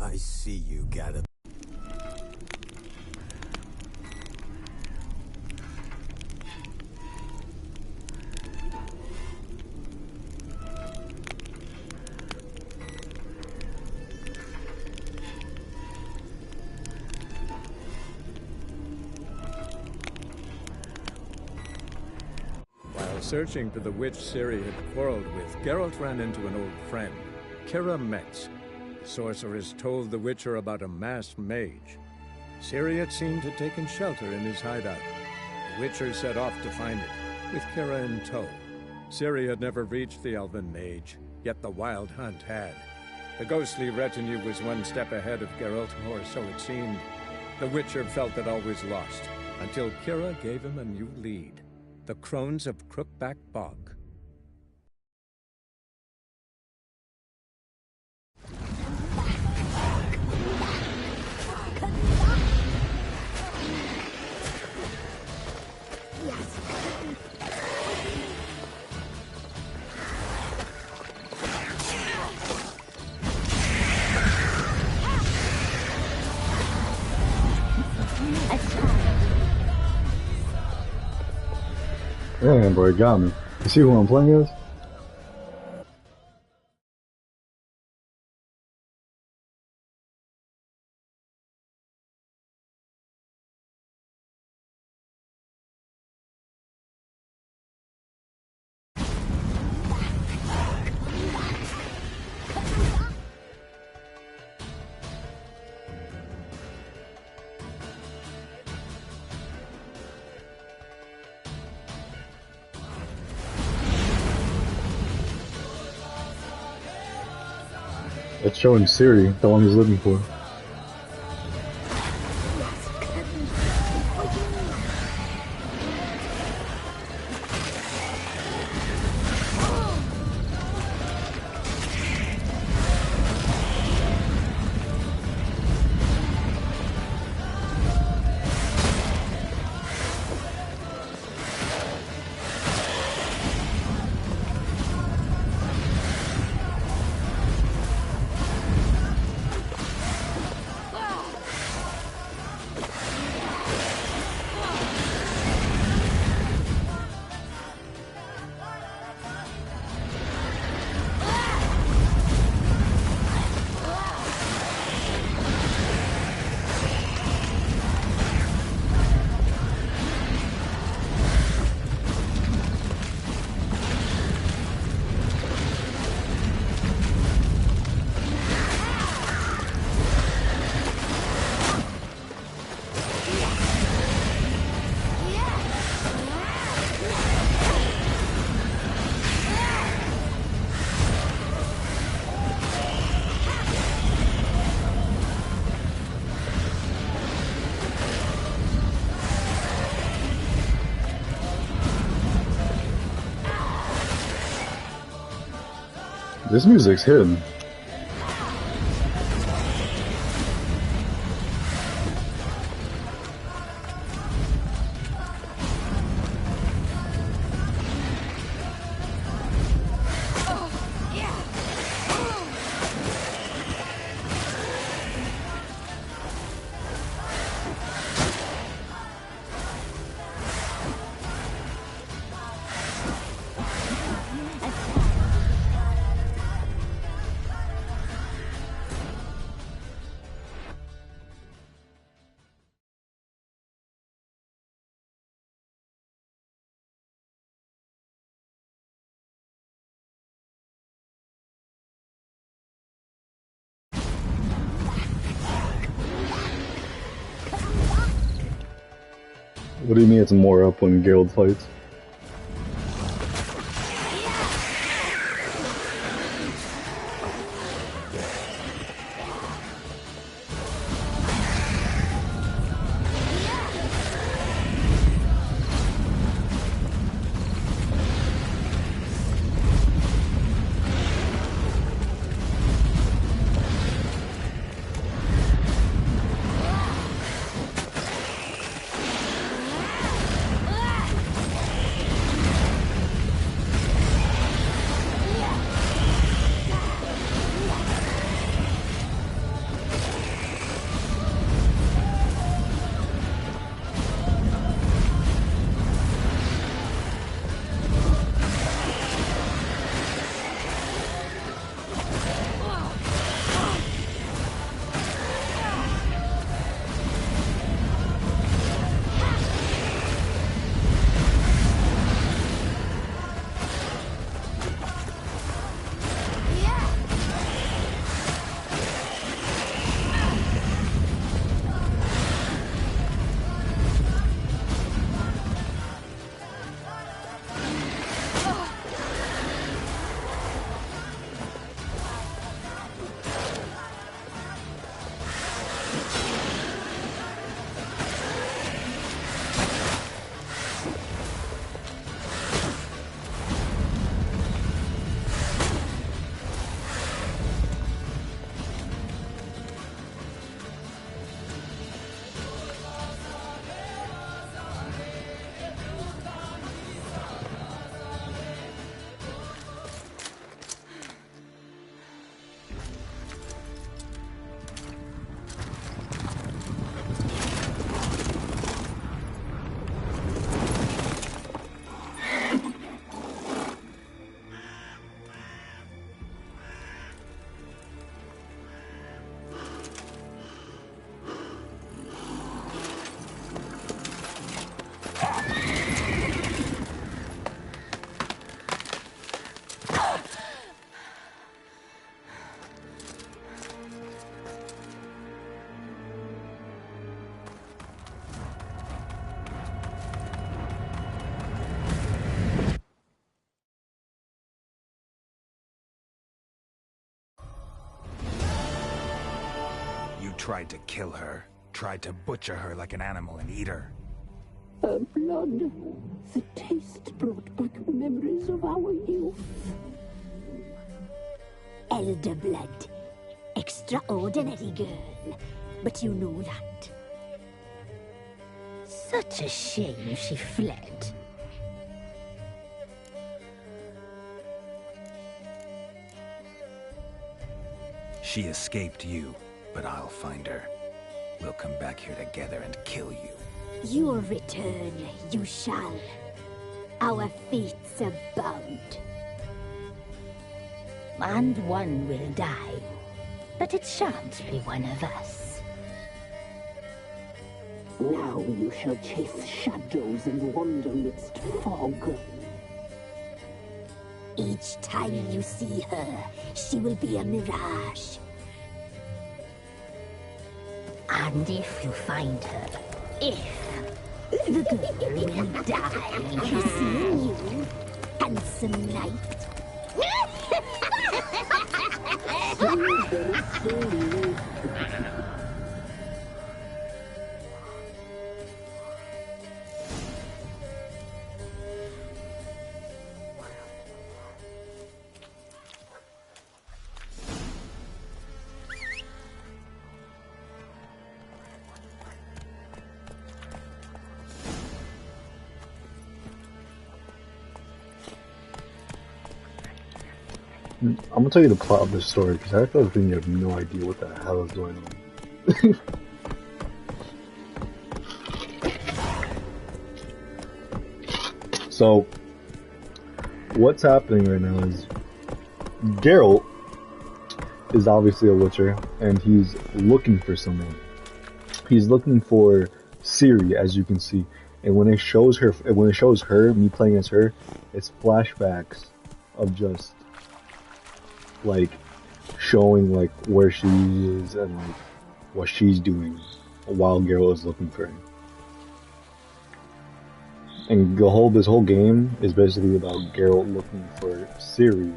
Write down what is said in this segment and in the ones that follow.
I see you got it. While searching for the witch Ciri had quarreled with, Geralt ran into an old friend, Keira Metz. The sorceress told the Witcher about a masked mage. Ciri, it seemed, had taken shelter in his hideout. The Witcher set off to find it, with Keira in tow. Ciri had never reached the elven mage, yet the Wild Hunt had. The ghostly retinue was one step ahead of Geralt, or so it seemed. The Witcher felt that all was lost, until Keira gave him a new lead. The Crones of Crookback Bog. Damn, boy, got me. You see who I'm playing as? It's showing Ciri, the one he's looking for. This music's hidden. What do you mean it's more up when Geralt fights? tried to kill her. Tried to butcher her like an animal and eat her. Her blood. The taste brought back memories of our youth. Elder blood. Extraordinary girl. But you know that. Such a shame she fled. She escaped you, but I'll find her. We'll come back here together and kill you. Your return, you shall. Our fates are bound. And one will die. But it shan't be one of us. Now you shall chase shadows and wander midst fog. Each time you see her, she will be a mirage. And if you find her, the girl will die. Seeing you, handsome knight. I'm gonna tell you the plot of this story because I feel like you have no idea what the hell is going on. So, what's happening right now is Geralt is obviously a Witcher and he's looking for someone. He's looking for Ciri, as you can see, and when it shows her, me playing as her, it's flashbacks of just like showing like where she is and like what she's doing while Geralt is looking for her. And this whole game is basically about Geralt looking for Ciri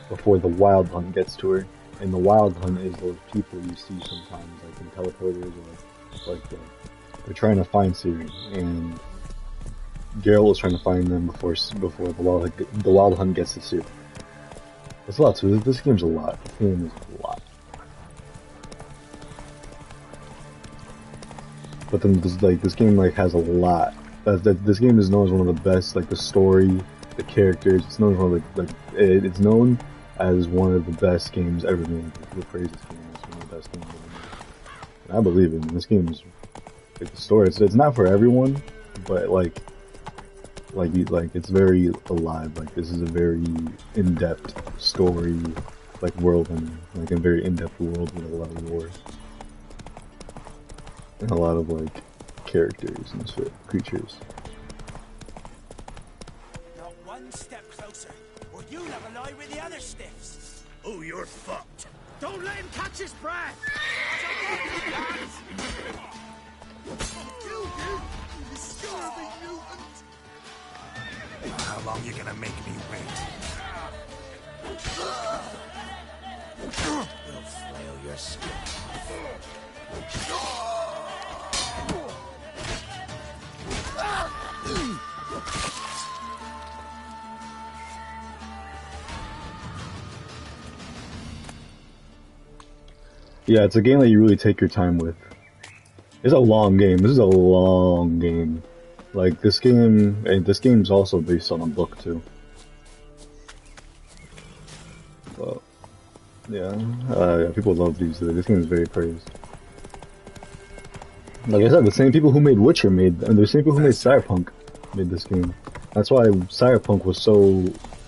before the Wild Hunt gets to her. And the Wild Hunt is those people you see sometimes, like in teleporters or like they're trying to find Ciri, and Geralt is trying to find them before the Wild Hunt gets to Ciri. It's a lot too. This game's a lot. This game is a lot. But then this game has a lot. This game is known as one of the best. Like the story, the characters. It's known as one of it's known as one of the best games ever made. People praise this game as one of the best games ever made. And I believe it. This game is the story. It's not for everyone, but it's very alive. Like this is a very in-depth story, like world, and like a very in-depth world with a lot of lore and a lot of like characters and shit, creatures. Not one step closer, or you'll have a lie with the other stiffs. Oh, you're fucked. Don't let him catch his breath. You disturbing mutant. How long you gonna make me wait? We'll flail your skin. Yeah, it's a game that you really take your time with. It's a long game. This is a long game. Like this game's also based on a book too. But yeah, people love these. This game is very praised. Like I said, the same people who made Witcher the same people who made Cyberpunk made this game. That's why Cyberpunk was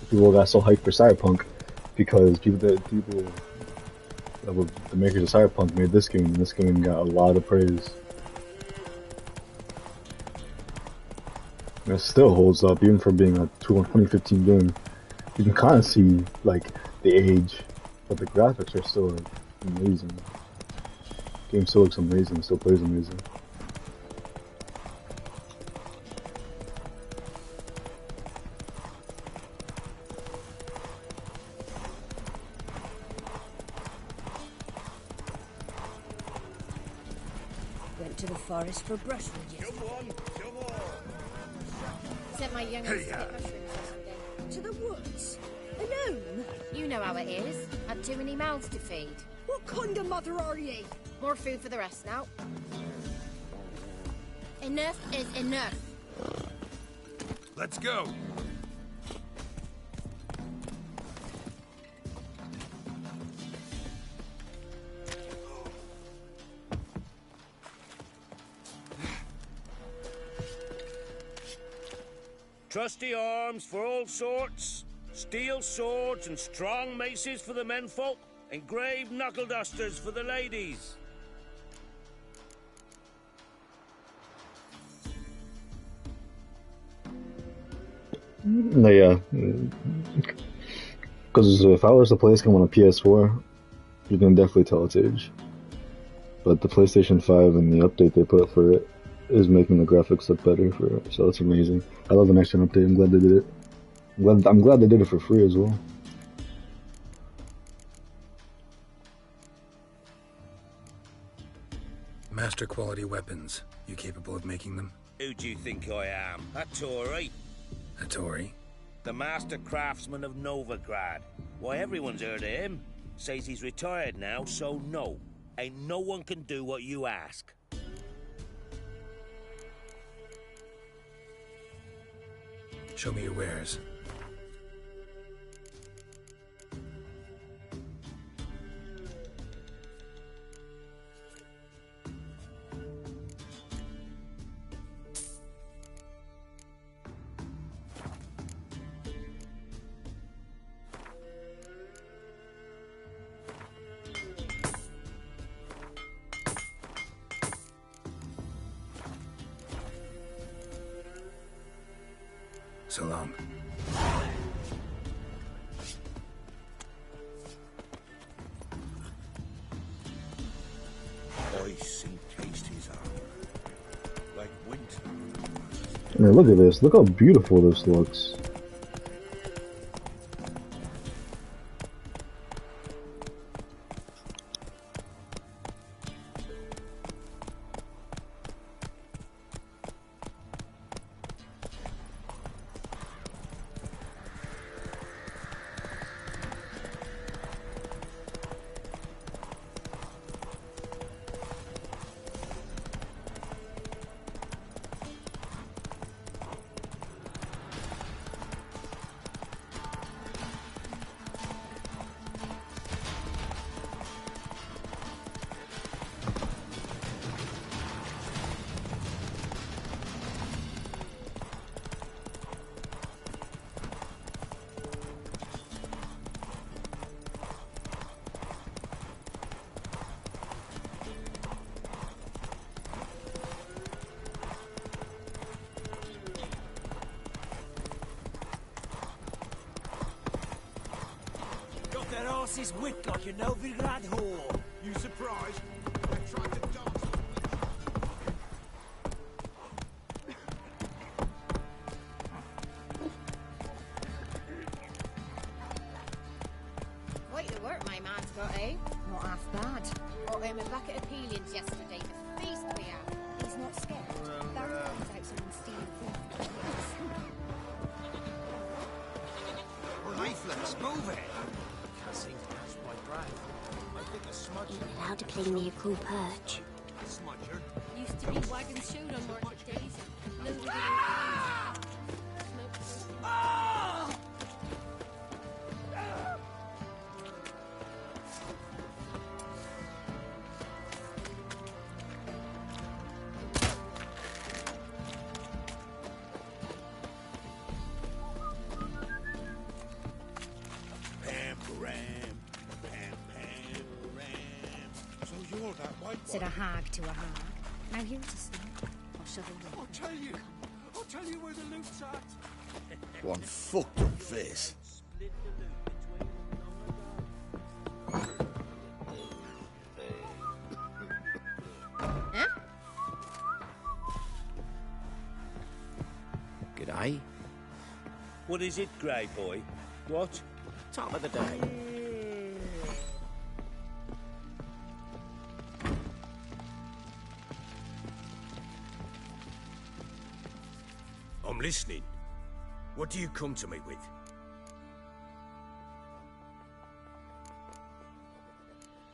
people got so hyped for Cyberpunk, because the makers of Cyberpunk made this game, and this game got a lot of praise. And it still holds up, even for being a 2015 game. You can kind of see like the age, but the graphics are still like, amazing. The game still looks amazing, still plays amazing. forest for brushwood yesterday. Come on. Sent my youngest to pick mushrooms yesterday. To the woods? Alone? You know how it is. Had too many mouths to feed. What kind of mother are ye? More food for the rest now. Enough is enough. Let's go. Trusty arms for all sorts, steel swords and strong maces for the menfolk, engraved knuckle dusters for the ladies. No, yeah. Because if I was to play this game on a PS4, you can definitely tell its age. But the PlayStation 5 and the update they put for it is making the graphics look better for it, so it's amazing. I love the next gen update. I'm glad they did it. I'm glad they did it for free as well. Master quality weapons. You capable of making them? Who do you think I am? A Tory? A Tory? The master craftsman of Novigrad. Why, everyone's heard of him. Says he's retired now, so no. Ain't no one can do what you ask. Show me your wares. So long. Ice encased his armor, like winter. Man, look at this. Look how beautiful this looks. That horse's whipped like a Novigrad whore. You surprised? I tried to dance. Quite the work my man's got, eh? Not half bad. Bought him a bucket of peelings yesterday. The feast we have. He's not scared. Barry finds out someone's stealing food. Lifeless, move it! Can't seem to catch my breath. I think a smudger. You're allowed to play near Cool Perch. Smudger? Used to be wagon shoot on market days. Loaded with all kinds. Ah! Said a hag to a hag. Now here's a snake. I'll show you. I'll tell you where the loot's at. One fucked up face. Huh? G'day. What is it, Grey Boy? What? Time of the day. I'm listening. What do you come to me with?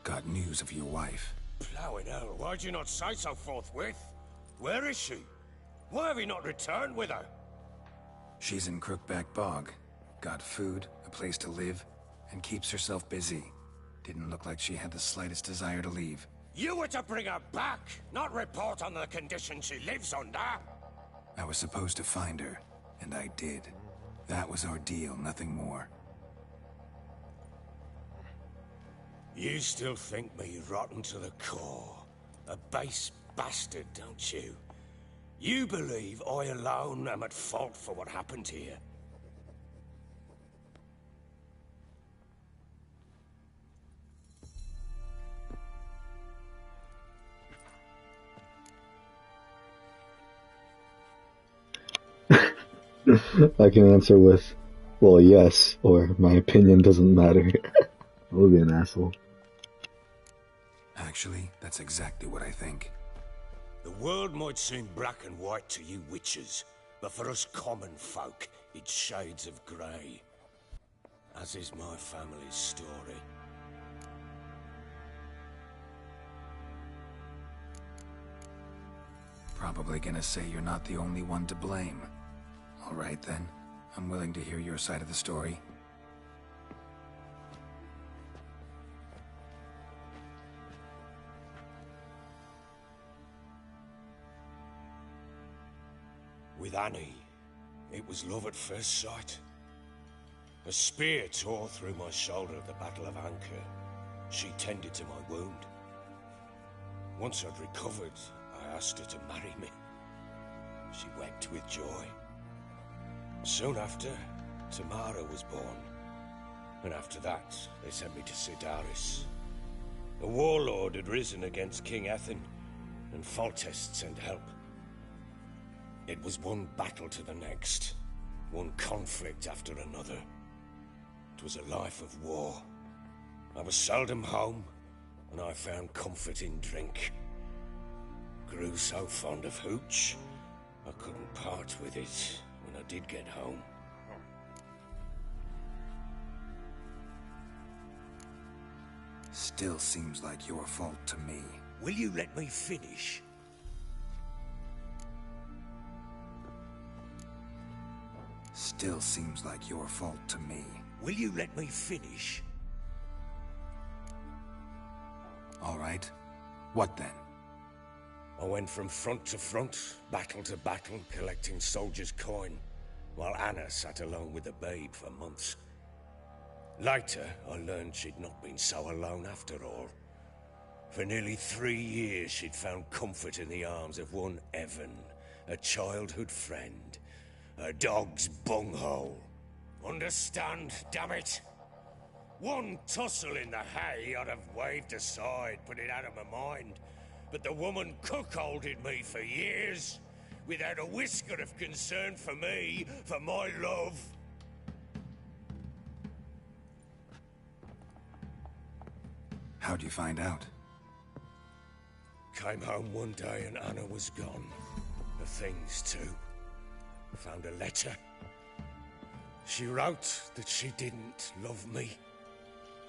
Got news of your wife. Plowing hell, why'd you not say so forthwith? Where is she? Why have you not returned with her? She's in Crookback Bog. Got food, a place to live, and keeps herself busy. Didn't look like she had the slightest desire to leave. You were to bring her back, not report on the conditions she lives under. I was supposed to find her, and I did. That was our deal, nothing more. You still think me rotten to the core. A base bastard, don't you? You believe I alone am at fault for what happened here. I can answer with, well, yes, or my opinion doesn't matter. I would be an asshole. Actually, that's exactly what I think. The world might seem black and white to you witches, but for us common folk, it's shades of grey. As is my family's story. Probably gonna say you're not the only one to blame. All right then, I'm willing to hear your side of the story. With Annie, it was love at first sight. A spear tore through my shoulder at the Battle of Anchor. She tended to my wound. Once I'd recovered, I asked her to marry me. She wept with joy. Soon after, Tamara was born. And after that, they sent me to Sidaris. A warlord had risen against King Ethan, and Foltest sent help. It was one battle to the next, one conflict after another. It was a life of war. I was seldom home, and I found comfort in drink. Grew so fond of hooch, I couldn't part with it when I did get home. Still seems like your fault to me. Will you let me finish? Still seems like your fault to me. Will you let me finish? All right. What then? I went from front to front, battle to battle, collecting soldiers' coin, while Anna sat alone with the babe for months. Later, I learned she'd not been so alone after all. For nearly 3 years, she'd found comfort in the arms of one Evan, a childhood friend. A dog's bunghole. Understand, damn it? One tussle in the hay I'd have waved aside, put it out of my mind. But the woman cuckolded me for years, without a whisker of concern for me, for my love. How'd you find out? Came home one day and Anna was gone. The things too. Found a letter. She wrote that she didn't love me.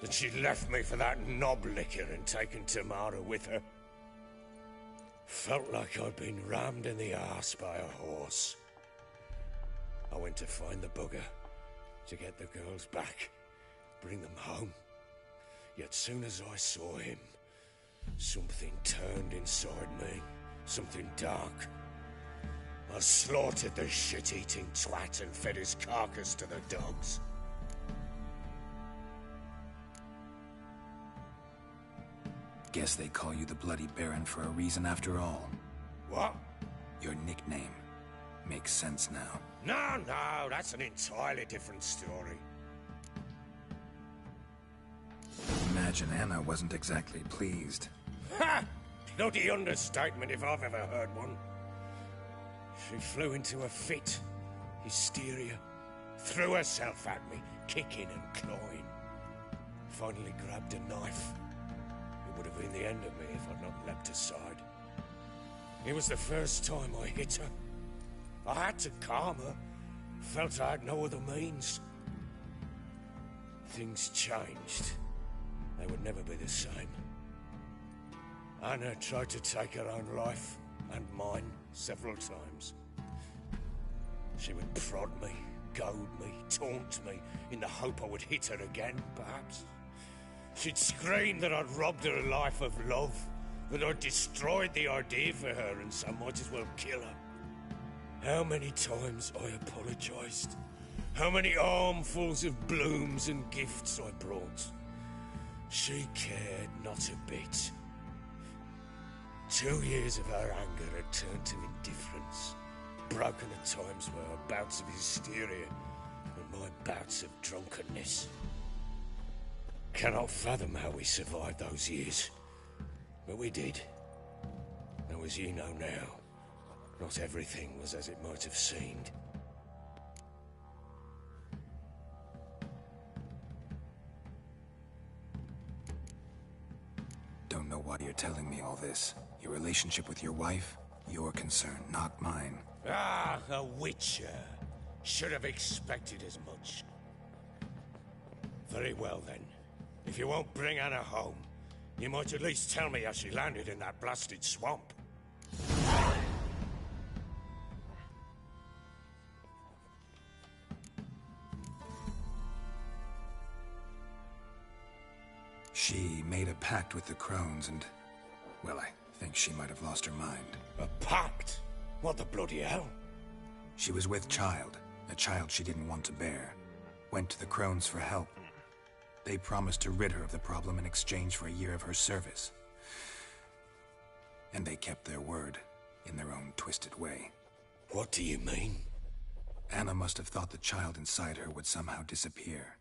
That she'd left me for that knob licker and taken Tamara with her. Felt like I'd been rammed in the arse by a horse. I went to find the bugger, to get the girls back, bring them home. Yet soon as I saw him, something turned inside me, something dark. I slaughtered the shit-eating twat and fed his carcass to the dogs. Guess they call you the Bloody Baron for a reason after all. What? Your nickname. Makes sense now. No, that's an entirely different story. Imagine Anna wasn't exactly pleased. Ha! Bloody understatement if I've ever heard one. She flew into a fit, hysteria, threw herself at me, kicking and clawing. Finally grabbed a knife. It would have been the end of me if I'd not leapt aside. It was the first time I hit her. I had to calm her. Felt I had no other means. Things changed. They would never be the same. Anna tried to take her own life, and mine, several times. She would prod me, goad me, taunt me, in the hope I would hit her again, perhaps. She'd scream that I'd robbed her life of love, that I'd destroyed the idea for her, and so might as well kill her. How many times I apologized. How many armfuls of blooms and gifts I brought. She cared not a bit. 2 years of her anger had turned to indifference, broken at times by her bouts of hysteria and my bouts of drunkenness. Cannot fathom how we survived those years, but we did. Though as you know now, not everything was as it might have seemed. Don't know why you're telling me all this. Your relationship with your wife? Your concern, not mine. Ah, a witcher. Should have expected as much. Very well then. If you won't bring Anna home, you might at least tell me how she landed in that blasted swamp. She made a pact with the Crones and... well, I think she might have lost her mind. A pact? What the bloody hell? She was with child, a child she didn't want to bear. Went to the Crones for help. They promised to rid her of the problem in exchange for a year of her service. And they kept their word, in their own twisted way. What do you mean? Anna must have thought the child inside her would somehow disappear.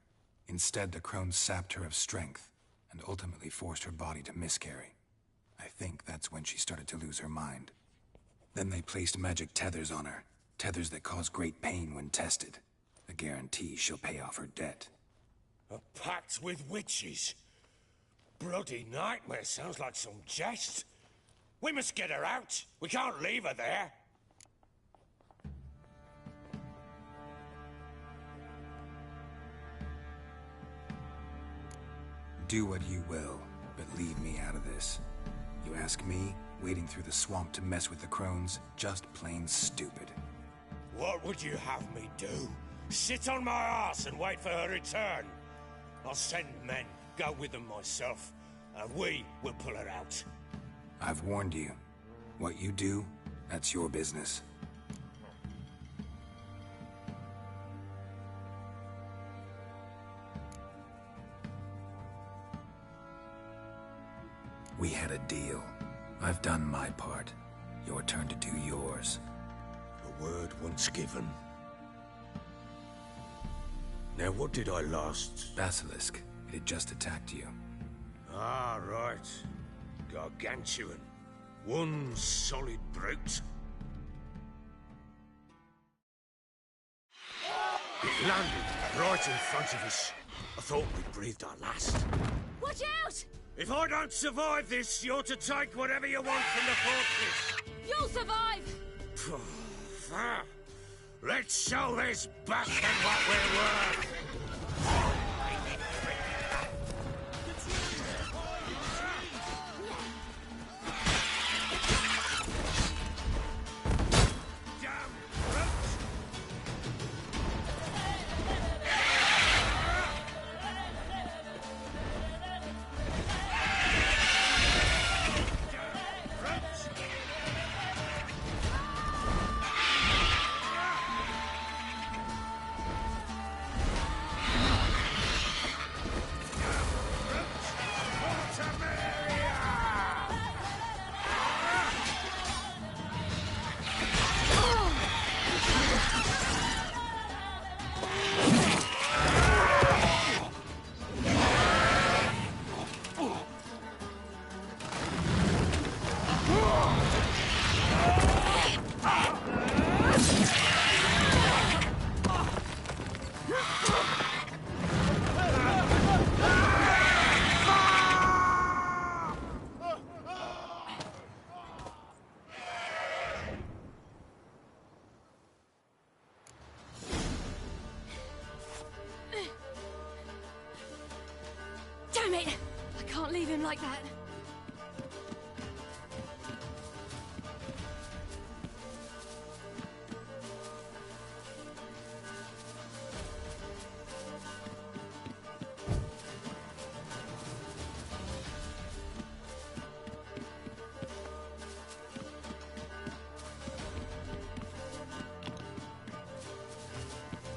Instead, the Crones sapped her of strength, and ultimately forced her body to miscarry. I think that's when she started to lose her mind. Then they placed magic tethers on her, tethers that cause great pain when tested. A guarantee she'll pay off her debt. A pact with witches? Bloody nightmare, sounds like some jest. We must get her out. We can't leave her there. Do what you will, but leave me out of this. You ask me, wading through the swamp to mess with the Crones, just plain stupid. What would you have me do? Sit on my ass and wait for her return? I'll send men, go with them myself, and we will pull her out. I've warned you. What you do, that's your business. We had a deal. I've done my part. Your turn to do yours. A word once given. Now what did I last... Basilisk. It had just attacked you. Ah, right. Gargantuan. One solid brute. It landed right in front of us. I thought we'd breathed our last. Watch out! If I don't survive this, you're to take whatever you want from the fortress. You'll survive! Let's show this bastard what we're worth! like that.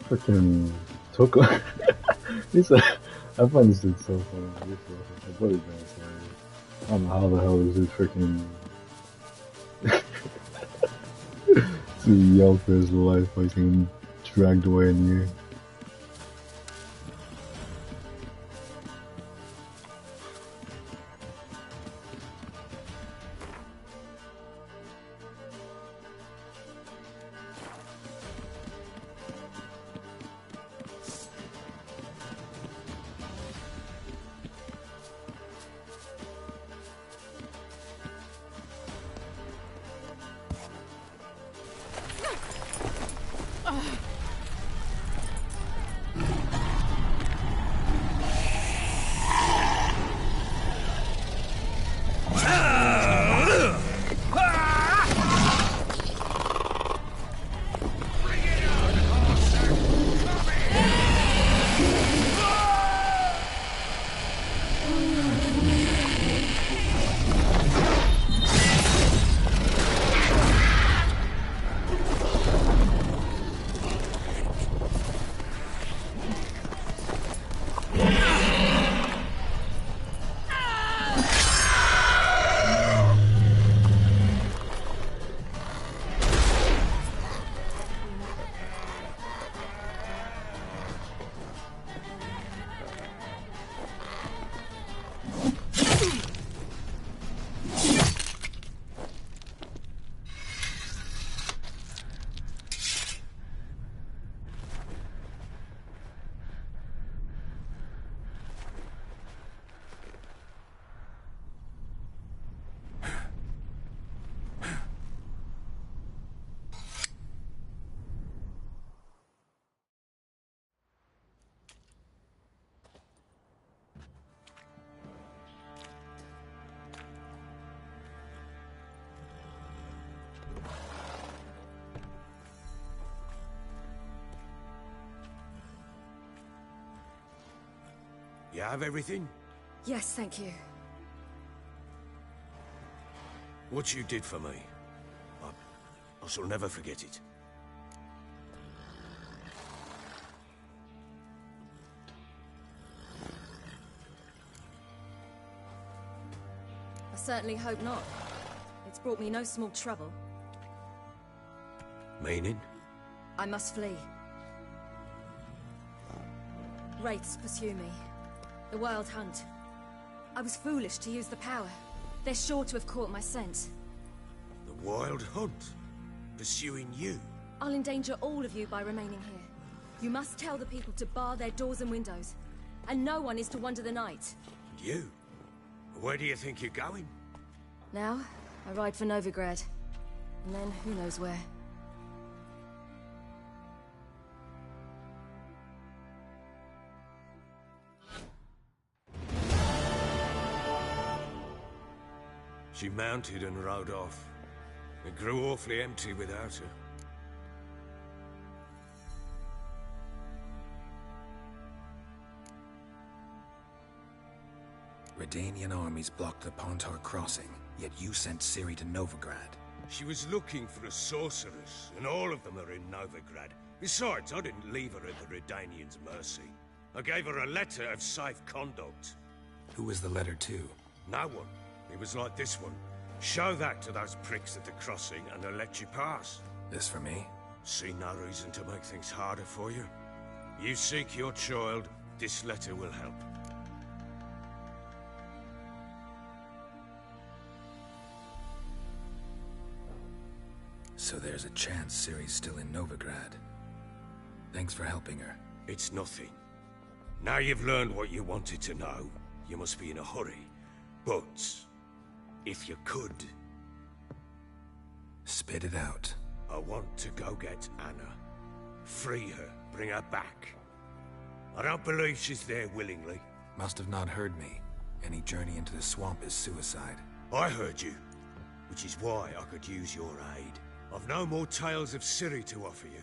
Freaking Toko. I find this dude so funny. What is that? I don't know how the hell this dude freaking to yell for his life like getting dragged away in the air. You have everything? Yes, thank you. What you did for me, I shall never forget it. I certainly hope not. It's brought me no small trouble. Meaning? I must flee. Wraiths pursue me. The Wild Hunt. I was foolish to use the power. They're sure to have caught my scent. The Wild Hunt? Pursuing you? I'll endanger all of you by remaining here. You must tell the people to bar their doors and windows. And no one is to wander the night. You? Where do you think you're going? Now, I ride for Novigrad. And then, who knows where. She mounted and rode off. It grew awfully empty without her. Redanian armies blocked the Pontar crossing, yet you sent Ciri to Novigrad. She was looking for a sorceress, and all of them are in Novigrad. Besides, I didn't leave her at the Redanians' mercy. I gave her a letter of safe conduct. Who was the letter to? No one. It was like this one. Show that to those pricks at the crossing and they'll let you pass. This for me? See no reason to make things harder for you. You seek your child, this letter will help. So there's a chance Ciri's still in Novigrad. Thanks for helping her. It's nothing. Now you've learned what you wanted to know, you must be in a hurry. But if you could... Spit it out. I want to go get Anna. Free her, bring her back. I don't believe she's there willingly. Must have not heard me. Any journey into the swamp is suicide. I heard you, which is why I could use your aid. I've no more tales of Ciri to offer you,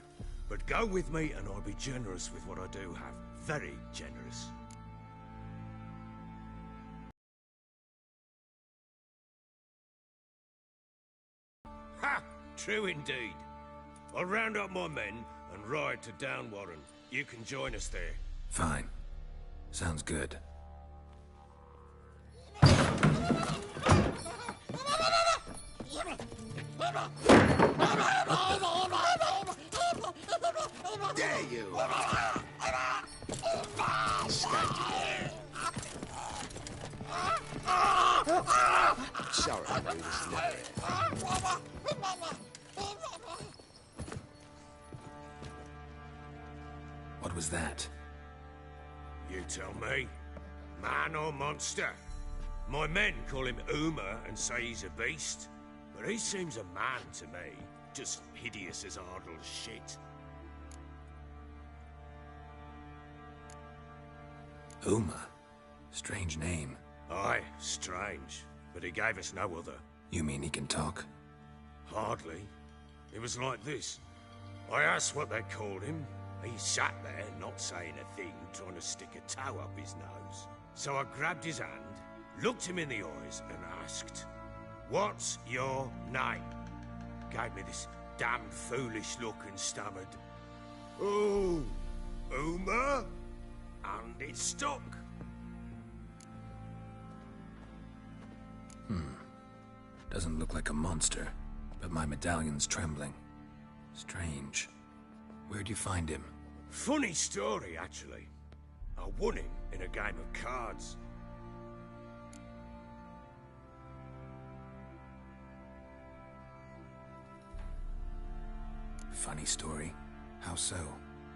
but go with me and I'll be generous with what I do have. Very generous. Ha! True indeed. I'll round up my men and ride to Downwarren. You can join us there. Fine. Sounds good. Dare you! Sorry, I knew this never. What was that? You tell me. Man or monster? My men call him Uma and say he's a beast, but he seems a man to me. Just hideous as Ardle's shit. Uma? Strange name. Aye, strange. But he gave us no other. You mean he can talk? Hardly. It was like this. I asked what they called him. He sat there, not saying a thing, trying to stick a toe up his nose. So I grabbed his hand, looked him in the eyes, and asked, "What's your name?" Gave me this damn foolish look and stammered, "Oh, Uma?" And it stuck. Doesn't look like a monster, but my medallion's trembling. Strange. Where'd you find him? Funny story, actually. I won him in a game of cards. Funny story. How so?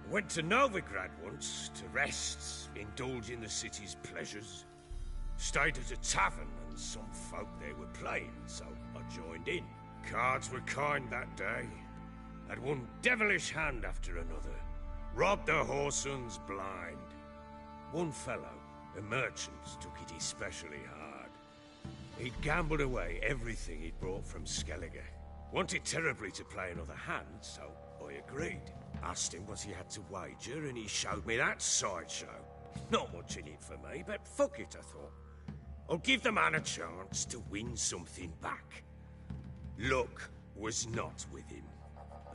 Went to Novigrad once to rest, indulge in the city's pleasures. Stayed at a tavern and some folk there were playing, so I joined in. Cards were kind that day. Had one devilish hand after another. Robbed the Whoresons blind. One fellow, a merchant, took it especially hard. He'd gambled away everything he'd brought from Skellige. Wanted terribly to play another hand, so I agreed. Asked him what he had to wager, and he showed me that sideshow. Not much in it for me, but fuck it, I thought. I'll give the man a chance to win something back. Luck was not with him,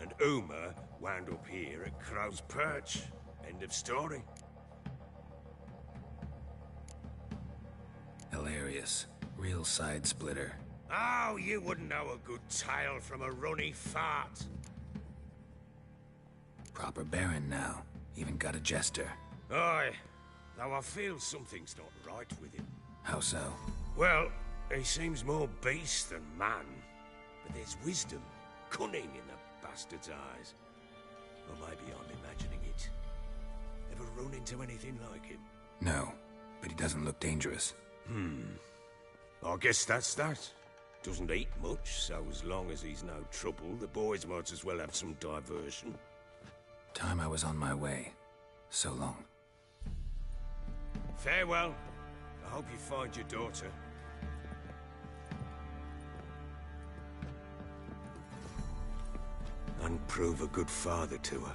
and Uma wound up here at Crow's Perch. End of story. Hilarious. Real side splitter. Oh, you wouldn't know a good tale from a runny fart. Proper baron now. Even got a jester. Aye, though I feel something's not right with him. How so? Well, he seems more beast than man. But there's wisdom, cunning in the bastard's eyes. Or maybe I'm imagining it. Ever run into anything like him? No, but he doesn't look dangerous. I guess that's that. Doesn't eat much, so as long as he's no trouble, the boys might as well have some diversion. Time I was on my way. So long. Farewell. I hope you find your daughter. And prove a good father to her.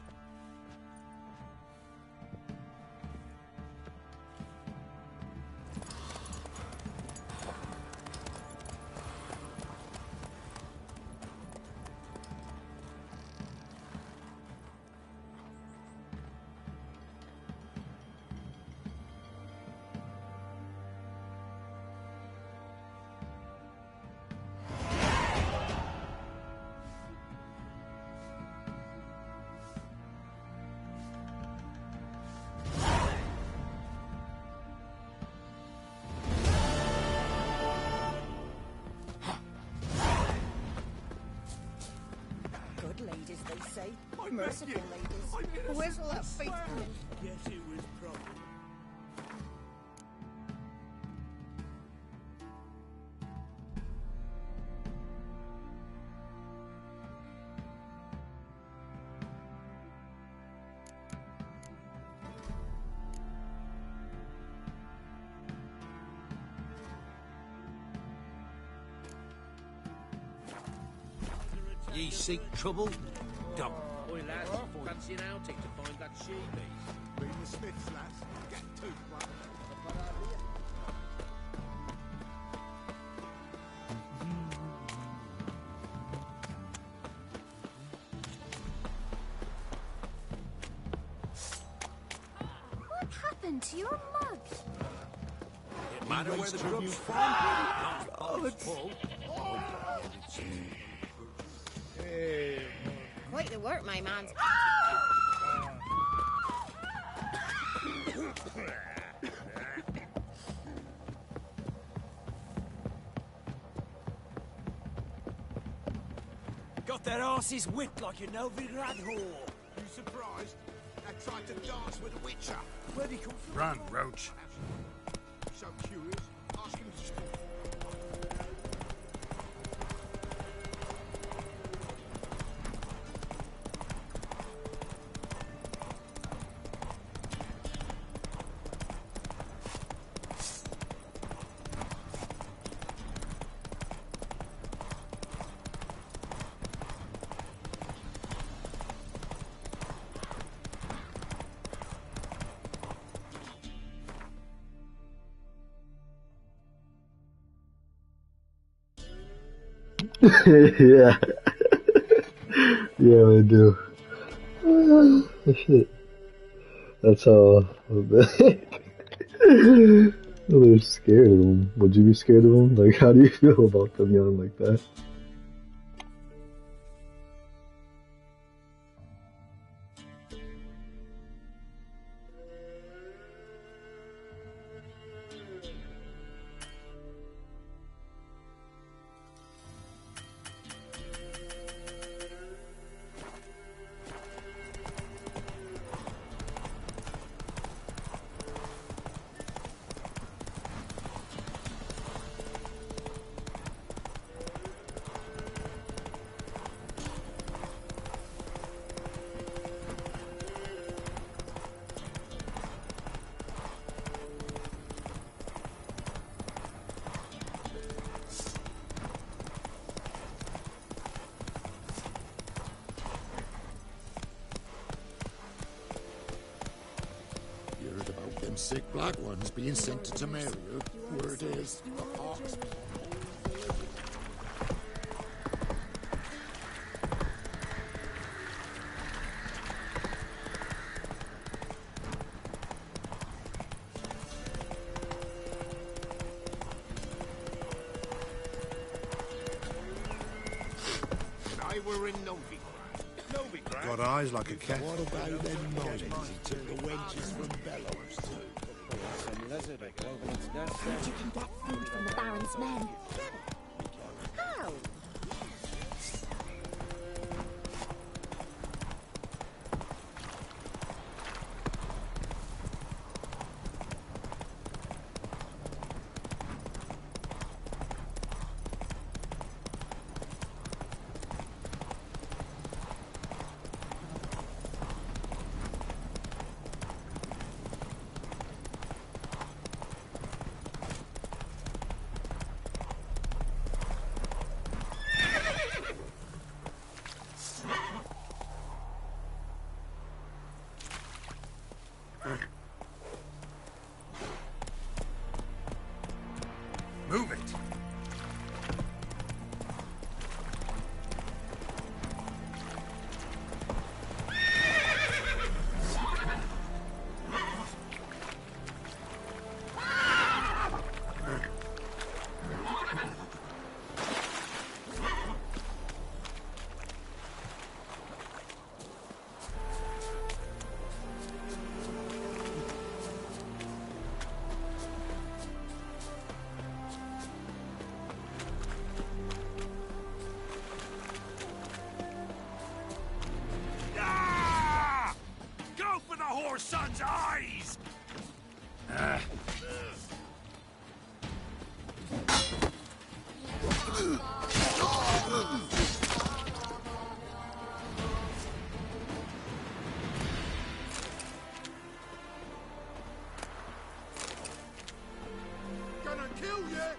Good ladies, they say. Merciful ladies. Where's all that faith from? Yes, it was proper. Ye seek trouble? Don't. Oi, lads, fancy an outing to find that she-beast? Bring the Smiths, lads. Get to, brother. What happened to your mug? It matter where the grub's from. Oh, full. Quite the work, my man. Got their asses whipped like a Novigrad whore. You surprised? I tried to dance with a witcher. Where'd he come from? Run, Roach. So curious. Ask him to stop. Yeah. Yeah, I do. Shit. That's how they're scared of him. Would you be scared of him? Like, how do you feel about them yelling like that? You heard about them sick black ones being sent to Temeria? Word is, the Hawks. They were in Novigrad. Got eyes like a cat. What about them noise? He took the wenches from Bellows too. You can get food from the Baron's men. How? Move it! Go for the whore's son's eyes! Gonna kill you!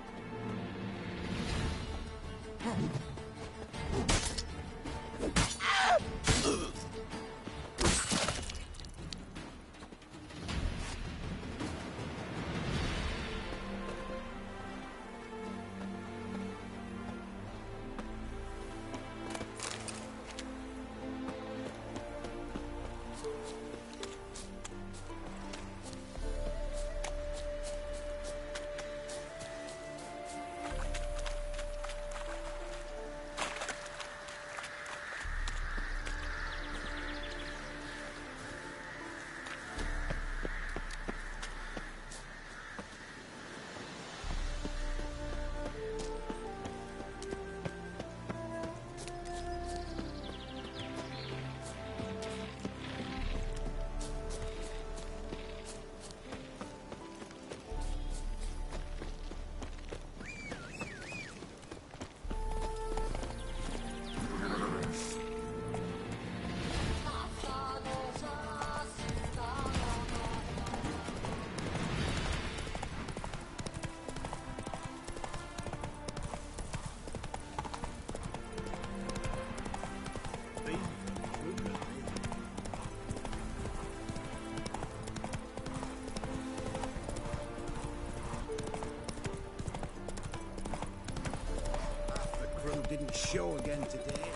show again today.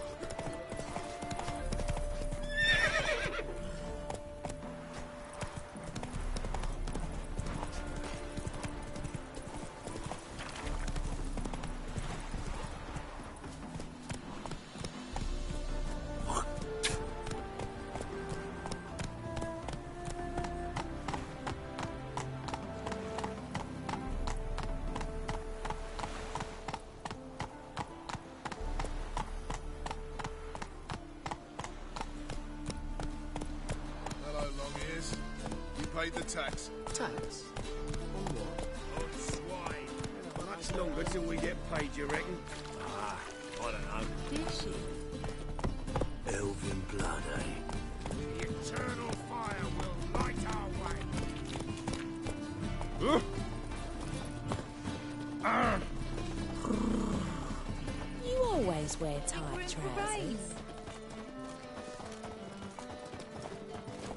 Paid the tax. Tax? On what? On swine. Much longer till we get paid, you reckon? Ah, I don't know. Did she? Elven blood, eh? The eternal fire will light our way. You always wear tight trousers.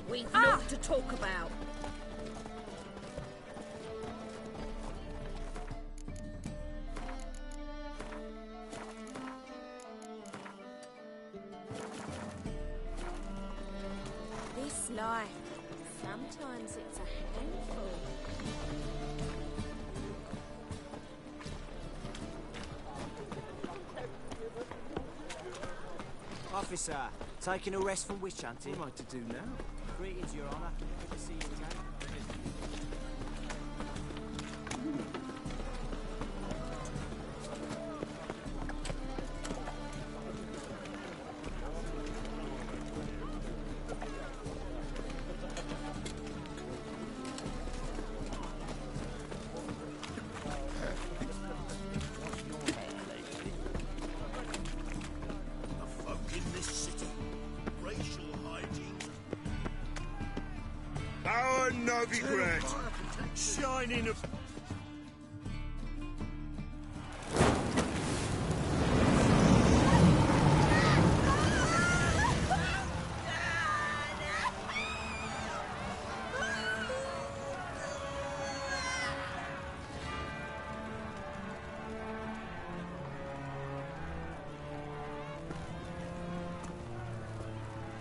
We've enough to talk about. This life, sometimes it's a handful. Officer, taking a rest from witch hunting. What am I to do now? Greetings, Your Honour. Good to see you again. Our Novigrad, shining of...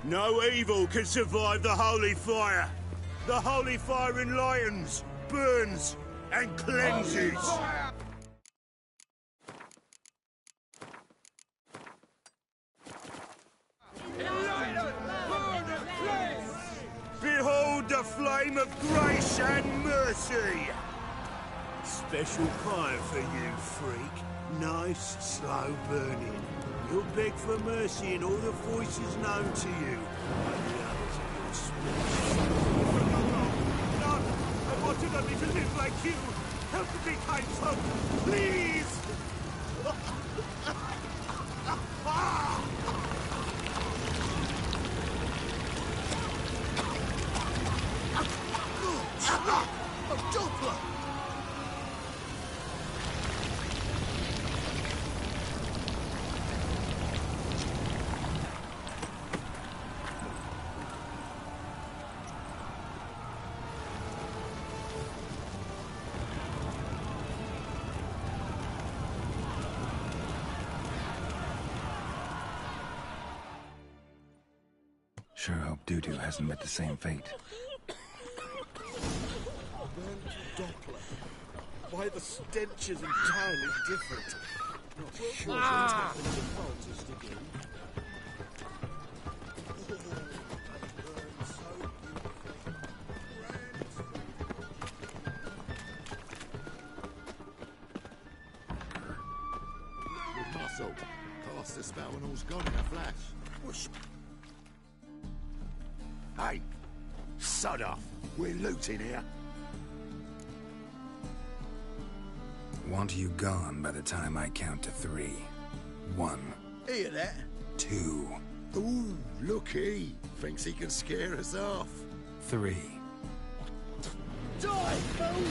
No evil can survive the holy fire. The holy fire enlightens, burns, and cleanses. Behold the flame of grace and mercy. Special kind for you, freak. Nice, slow burning. You'll beg for mercy in all the voices known to you. And the others of your speech. I wanted only to live like you. Help me, kind folk, please! Oh, Doppler! Sure hope Dudu hasn't met the same fate. Doppler. Why the stench is entirely different. Not sure what's happened to Cultist again. With muscle, cast a spell and all's gone in a flash. Whoosh. Hey, sod off. We're looting here. Want you gone by the time I count to 3. 1. Hear that? 2. Ooh, looky. Thinks he can scare us off. 3. Die, fool!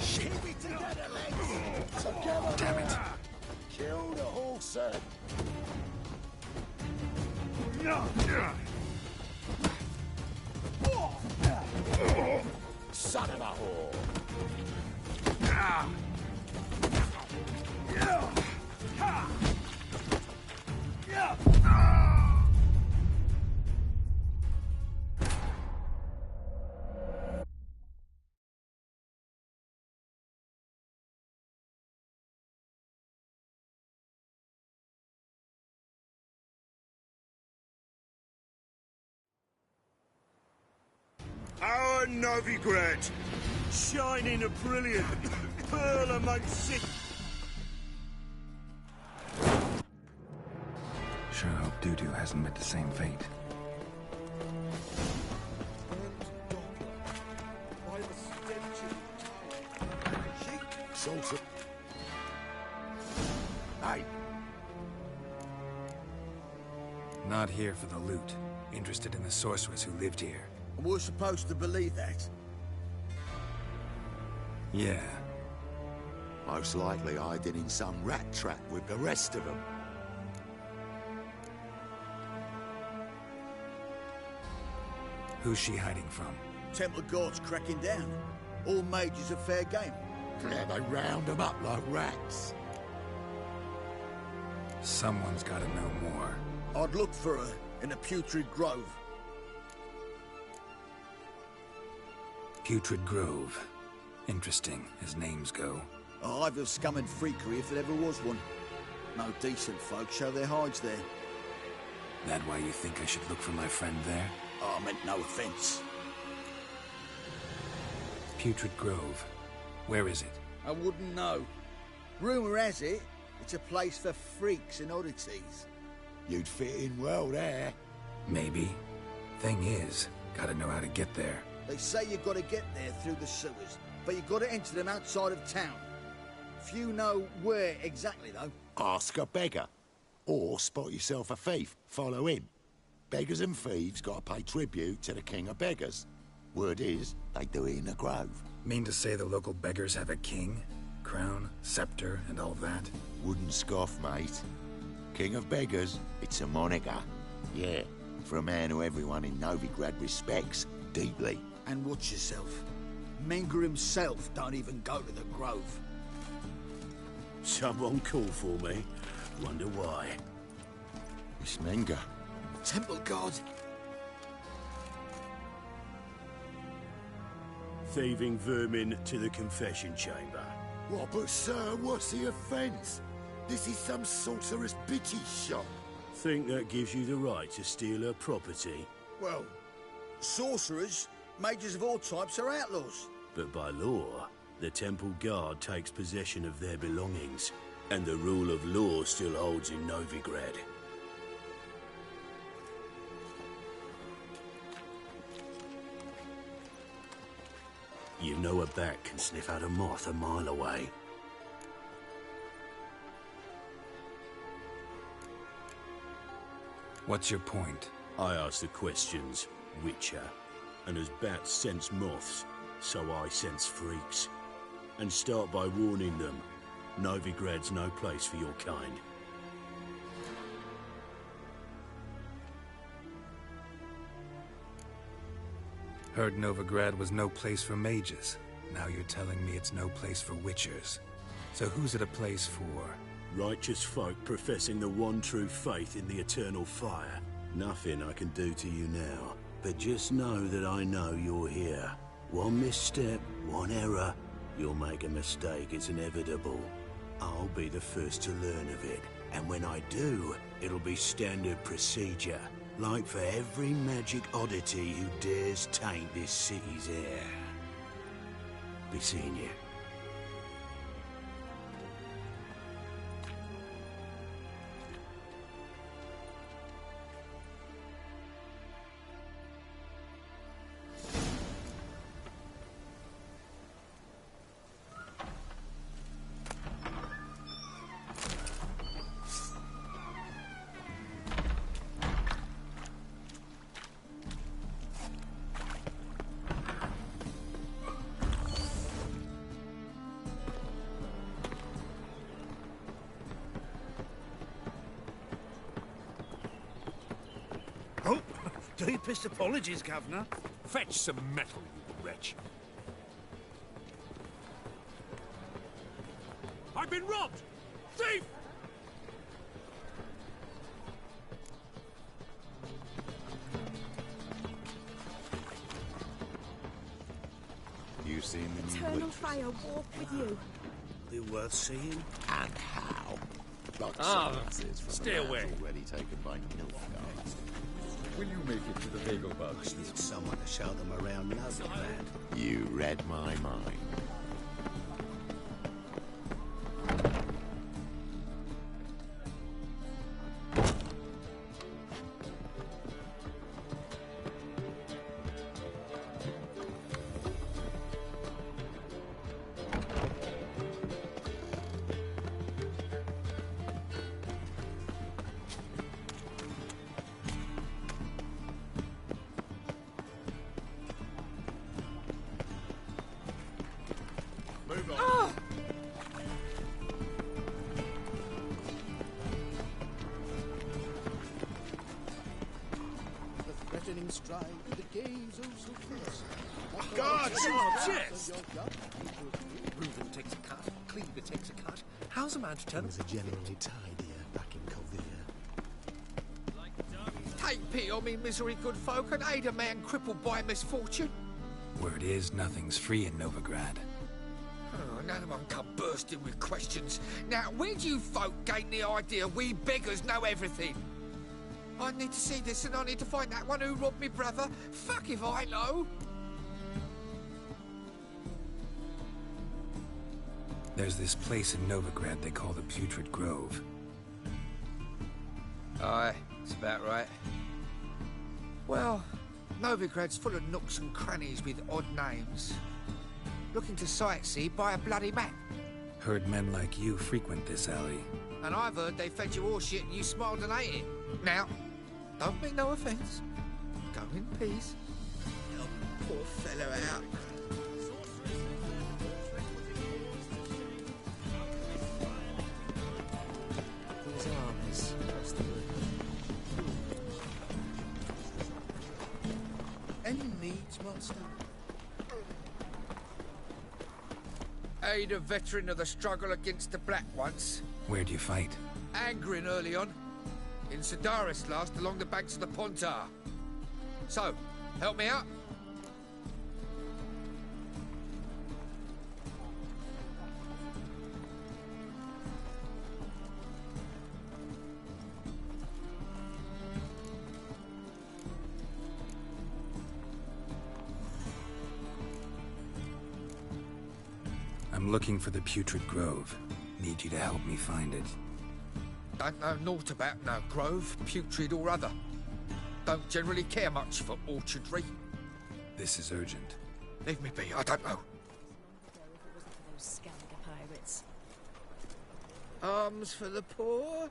Keep it together, lads! Together! Damn it. Kill the horse, son of a whore! Our Novigrad! Shining a brilliant pearl among cities. Sure hope Dudu hasn't met the same fate. Salsa. Hey! Not here for the loot. Interested in the sorceress who lived here. And we're supposed to believe that? Yeah. Most likely hiding in some rat trap with the rest of them. Who's she hiding from? Temple guards cracking down. All mages are fair game. Yeah, they round them up like rats. Someone's gotta know more. I'd look for her in the Putrid Grove. Putrid Grove. Interesting, as names go. A hive of scum and freakery if there ever was one. No decent folk show their hides there. That why you think I should look for my friend there? Oh, I meant no offense. Putrid Grove. Where is it? I wouldn't know. Rumour has it, it's a place for freaks and oddities. You'd fit in well there. Maybe. Thing is, gotta know how to get there. They say you gotta get there through the sewers, but you gotta enter them outside of town. Few know where exactly, though. Ask a beggar. Or spot yourself a thief. Follow him. Beggars and thieves gotta pay tribute to the king of beggars. Word is, they do it in the grove. Mean to say the local beggars have a king? Crown, scepter, and all that? Wouldn't scoff, mate. King of beggars, it's a moniker. Yeah, for a man who everyone in Novigrad respects deeply. And watch yourself. Menger himself don't even go to the grove. Someone called for me. Wonder why. Miss Menger. Temple guard. Thieving vermin to the confession chamber. What, but sir, what's the offence? This is some sorcerer's bitchy shop. Think that gives you the right to steal her property? Well, sorcerers, mages of all types are outlaws. But by law, the temple guard takes possession of their belongings, and the rule of law still holds in Novigrad. You know a bat can sniff out a moth a mile away. What's your point? I ask the questions, Witcher. And as bats sense moths, so I sense freaks. And start by warning them, Novigrad's no place for your kind. Heard Novigrad was no place for mages. Now you're telling me it's no place for witchers. So who's it a place for? Righteous folk professing the one true faith in the eternal fire. Nothing I can do to you now, but just know that I know you're here. One misstep, one error, you'll make a mistake, it's inevitable. I'll be the first to learn of it, and when I do, it'll be standard procedure. Like for every magic oddity who dares taint this city's air. Be seeing you. Oh, deepest apologies, Governor. Fetch some metal, you wretch. I've been robbed! Thief! You seen the new Eternal witches? fire walk with you. They're worth seeing. And how? Box Ah, of glasses from stay a man away. already taken by Nilfgaard. Will you make it to the bagel box? Need someone to show them around Novigrad. You read my mind. Move on. The threatening stride, the gaze oh so fierce. God, jest! Reuben takes a cut, Cleaver takes a cut. How's a man to tell Things are generally tidier back in Kovir. Take pity on me, misery good folk, and aid a man crippled by misfortune. Word is, nothing's free in Novigrad. Oh, another one come bursting with questions. Now, where do you folk gain the idea we beggars know everything? I need to see this, and I need to find that one who robbed me brother. Fuck if I know. There's this place in Novigrad they call the Putrid Grove. Aye, it's about right. Well, Novigrad's full of nooks and crannies with odd names. Looking to sightsee, buy a bloody map. Heard men like you frequent this alley. And I've heard they fed you all shit and you smiled and ate it. Now, don't mean no offence. Go in peace. Help the poor fellow out. These armies across the wood. Any needs, master? Aid a veteran of the struggle against the Black once. Where'd you fight? Angrin early on. In Sedaris last, along the banks of the Pontar. So, help me out? I'm looking for the Putrid Grove. Need you to help me find it. Don't know naught about no grove, putrid or other. Don't generally care much for orchardry. This is urgent. Leave me be, I don't know. Those Skellige pirates. Arms for the poor?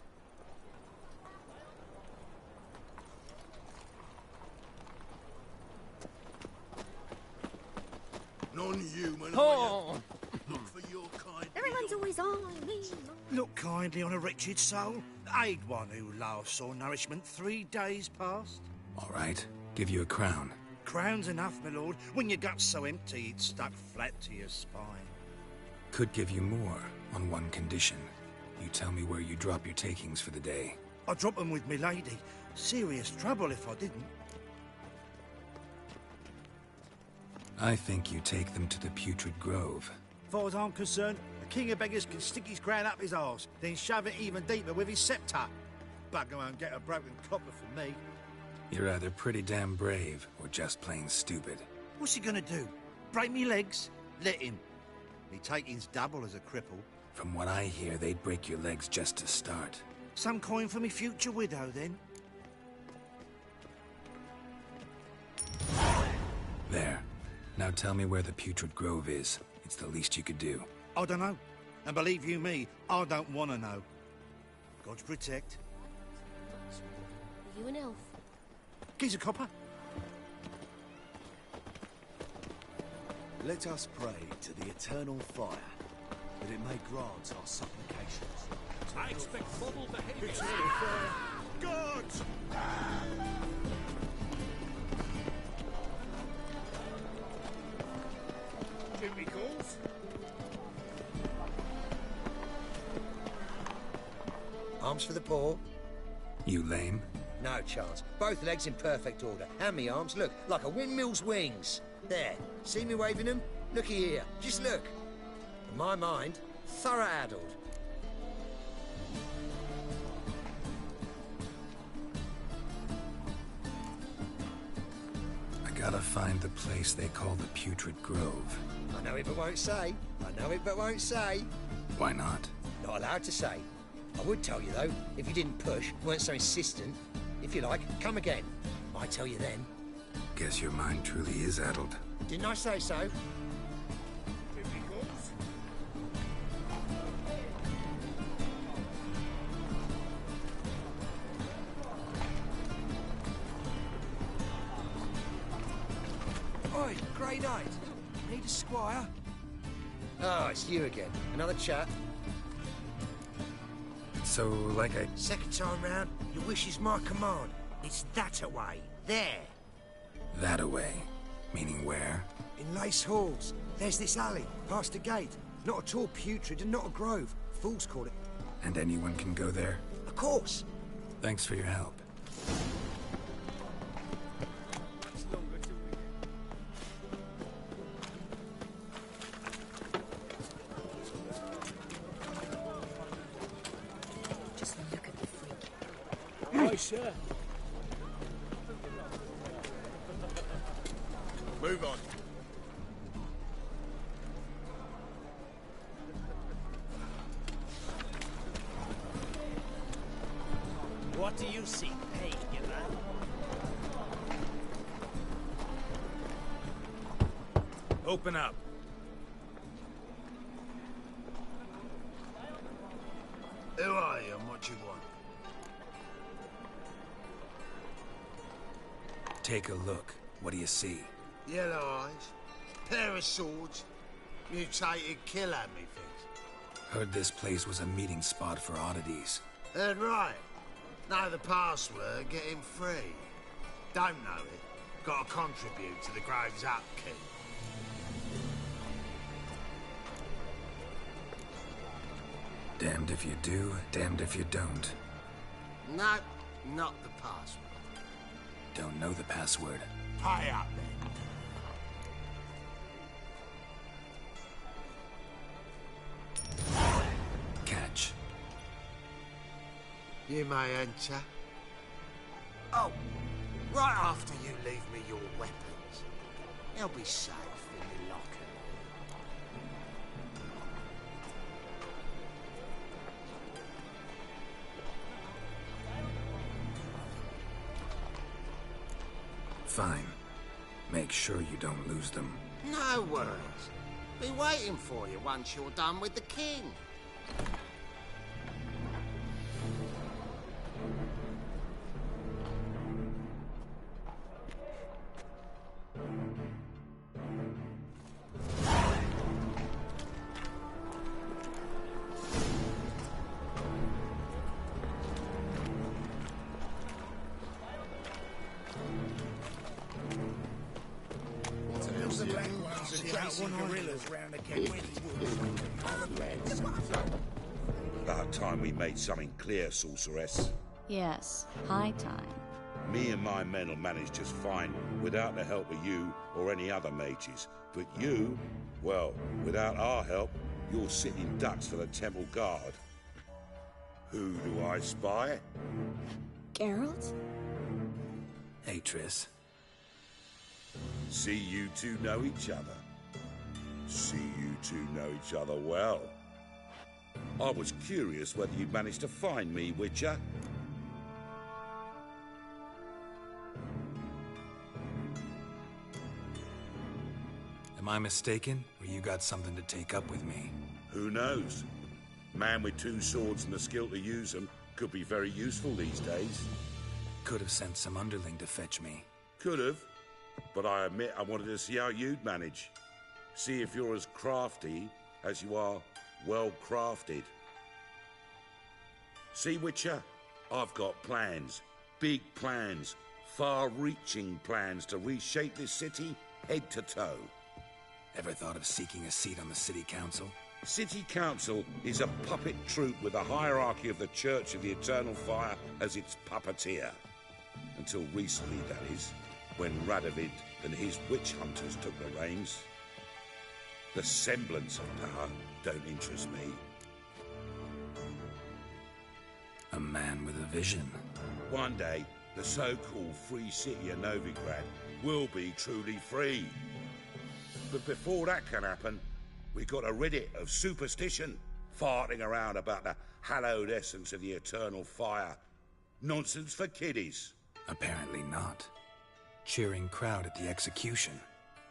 Non-human. Oh! Look for your kind. Everyone's always on me. Look kindly on a wretched soul. Aid one who loves saw nourishment 3 days past. All right, give you a crown. Crown's enough, my lord, when your gut's so empty it's stuck flat to your spine. Could give you more, on one condition. You tell me where you drop your takings for the day. I'd drop them with me lady. Serious trouble if I didn't. I think you take them to the Putrid Grove. As far as I'm concerned, the king of beggars can stick his crown up his arse, then shove it even deeper with his scepter. Bugger won't get a broken copper from me. You're either pretty damn brave, or just plain stupid. What's he gonna do? Break me legs? Let him. Me taking's double as a cripple. From what I hear, they'd break your legs just to start. Some coin for me future widow, then. There. Now tell me where the Putrid Grove is. It's the least you could do. I don't know. And believe you me, I don't want to know. God protect. Are you an elf? Gives a copper. Let us pray to the eternal fire, that it may grant our supplications. I expect model behavior. It's really fair. Gods! Jimmy calls. Arms for the poor? You lame? No chance. Both legs in perfect order. And me arms, look, like a windmill's wings. There. See me waving them? Looky here. Just look. In my mind, thorough addled. Gotta find the place they call the Putrid Grove. I know it but won't say. I know it but won't say. Why not? Not allowed to say. I would tell you, though, if you didn't push, weren't so insistent. If you like, come again. I'd tell you then. Guess your mind truly is addled. Didn't I say so? Oi, Grey Knight. Need a squire? Oh, it's you again. Another chat. So, like I... Second time round, your wish is my command. It's that away. There. That away? Meaning where? In Lace Halls. There's this alley, past a gate. Not at all putrid and not a grove. Fools call it. And anyone can go there? Of course. Thanks for your help. Just look at the freak. Hi, sir. Move on. What do you seek, pagan? Open up. Who are you and what do you want? Take a look. What do you see? Yellow eyes, pair of swords, mutated killer, methinks. Heard this place was a meeting spot for oddities. Heard right. Know the password, get him free. Don't know it, gotta contribute to the Grove's upkeep. Damned if you do, damned if you don't. No, not the password. Don't know the password. Pay up then. Catch. You may enter. Oh, right after you leave me your weapons. They'll be safe in the locker. Fine. Make sure you don't lose them. No worries. Be waiting for you once you're done with the king. About time we made something clear, sorceress. Yes, high time. Me and my men will manage just fine without the help of you or any other mages. But you, well, without our help, you're sitting ducks for the temple guard. Who do I spy? Geralt? Hey, Triss. See you two know each other. See you two know each other well. I was curious whether you'd managed to find me, Witcher. Am I mistaken, or you got something to take up with me? Who knows? Man with two swords and the skill to use them could be very useful these days. Could have sent some underling to fetch me. Could have, but I admit I wanted to see how you'd manage. See if you're as crafty as you are well-crafted. See, Witcher? I've got plans. Big plans. Far-reaching plans to reshape this city head to toe. Ever thought of seeking a seat on the city council? City Council is a puppet troupe with a hierarchy of the Church of the Eternal Fire as its puppeteer. Until recently, that is, when Radovid and his witch hunters took the reins. The semblance of power don't interest me. A man with a vision. One day, the so-called Free City of Novigrad will be truly free. But before that can happen, we got to rid it of superstition, farting around about the hallowed essence of the eternal fire. Nonsense for kiddies. Apparently not. Cheering crowd at the execution.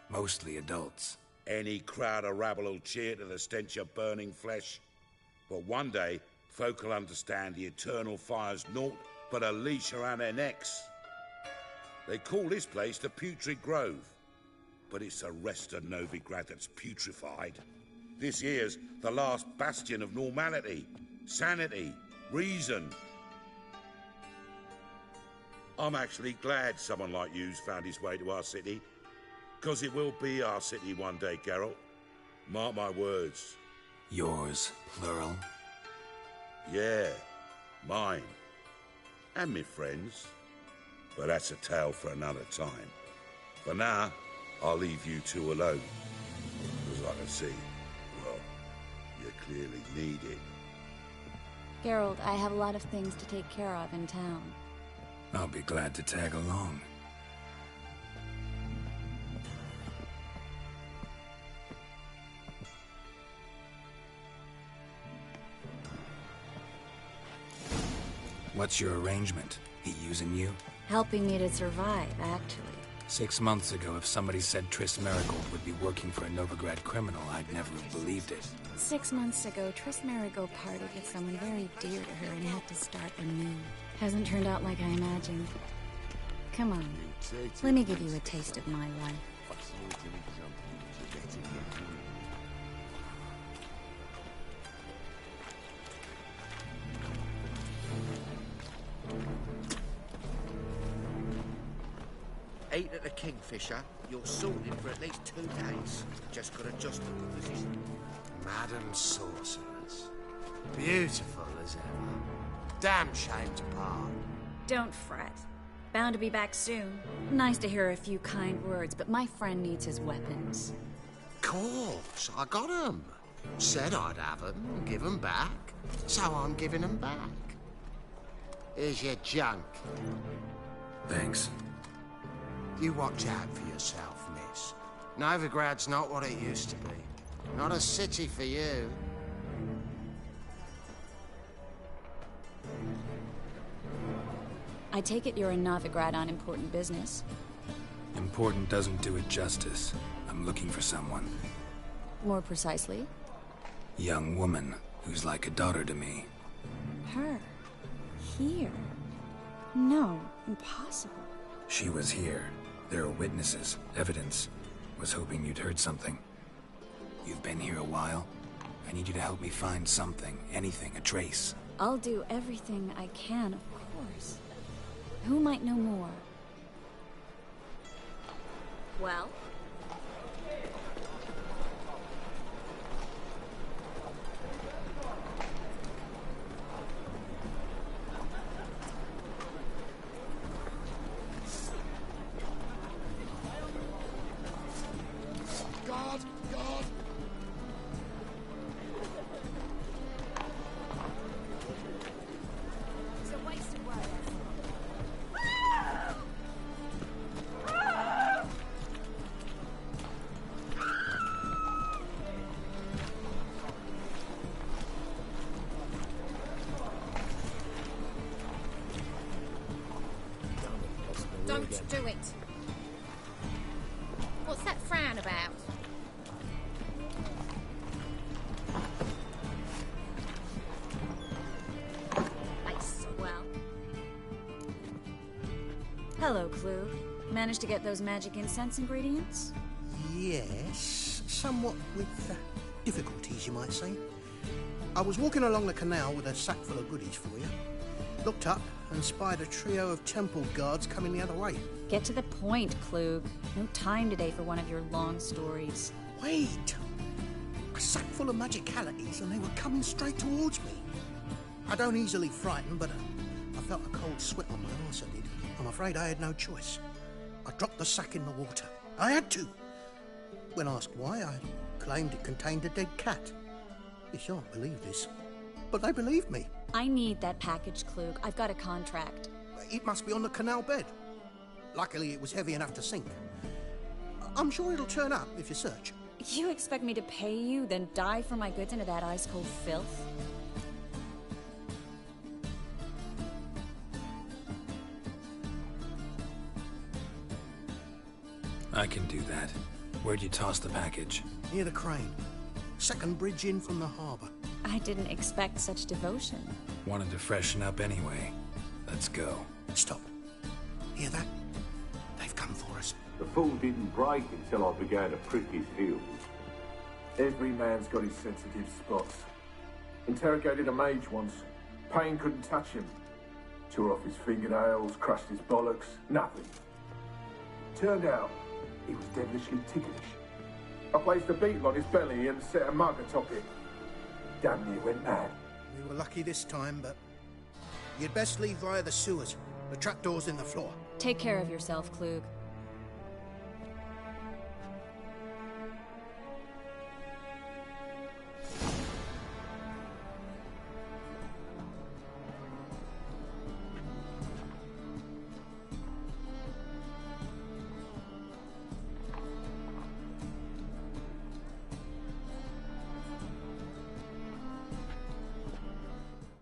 Mostly adults. Any crowd of rabble will cheer to the stench of burning flesh. But one day, folk will understand the eternal fire's naught but a leash around their necks. They call this place the Putrid Grove, but it's the rest of Novigrad that's putrefied. This here's the last bastion of normality, sanity, reason. I'm actually glad someone like you's found his way to our city, because it will be our city one day, Geralt. Mark my words. Yours, plural? Yeah, mine. And me friends. But that's a tale for another time. For now, I'll leave you two alone. Because I can see, well, you clearly need it. Geralt, I have a lot of things to take care of in town. I'll be glad to tag along. What's your arrangement? He using you? Helping me to survive, actually. 6 months ago, if somebody said Triss Merigold would be working for a Novigrad criminal, I'd never have believed it. 6 months ago, Triss Merigold parted with someone very dear to her and had to start anew. Hasn't turned out like I imagined. Come on, let me give you a taste of my life. Ate at the Kingfisher, you're sorted for at least 2 days. Just got to adjust the position. Madam Sorceress. Beautiful as ever. Damn shame to part. Don't fret. Bound to be back soon. Nice to hear a few kind words, but my friend needs his weapons. Course, I got 'em. Said I'd have 'em, give 'em back. So I'm giving 'em back. Here's your junk. Thanks. You watch out for yourself, miss. Novigrad's not what it used to be. Not a city for you. I take it you're in Novigrad on important business. Important doesn't do it justice. I'm looking for someone. More precisely? Young woman who's like a daughter to me. Her? Here? No, impossible. She was here. There are witnesses, evidence. Was hoping you'd heard something. You've been here a while. I need you to help me find something, anything, a trace. I'll do everything I can, of course. Who might know more? Well? God! God! It's a waste of words. Don't do it. What's that frown about? I swell. Hello, Clue. Managed to get those magic incense ingredients? Yes, somewhat with difficulties, you might say. I was walking along the canal with a sack full of goodies for you. Looked up and spied a trio of temple guards coming the other way. Get to the point, Klug. No time today for one of your long stories. Wait! A sack full of magicalities and they were coming straight towards me. I don't easily frighten, but I felt a cold sweat on my arse, I did. I'm afraid I had no choice. I dropped the sack in the water. I had to. When asked why, I claimed it contained a dead cat. You shan't believe this, but they believed me. I need that package, Klug. I've got a contract. It must be on the canal bed. Luckily, it was heavy enough to sink. I'm sure it'll turn up if you search. You expect me to pay you, then dive for my goods into that ice-cold filth? I can do that. Where'd you toss the package? Near the crane. Second bridge in from the harbour. I didn't expect such devotion. Wanted to freshen up anyway. Let's go. Stop. Hear that? They've come for us. The fool didn't break until I began to prick his heels. Every man's got his sensitive spots. Interrogated a mage once. Pain couldn't touch him. Tore off his fingernails, crushed his bollocks, nothing. Turned out, he was devilishly ticklish. I placed a beetle on his belly and set a mug atop it. Damn near went mad. We were lucky this time, but you'd best leave via the sewers. The trapdoor's in the floor. Take care of yourself, Klug.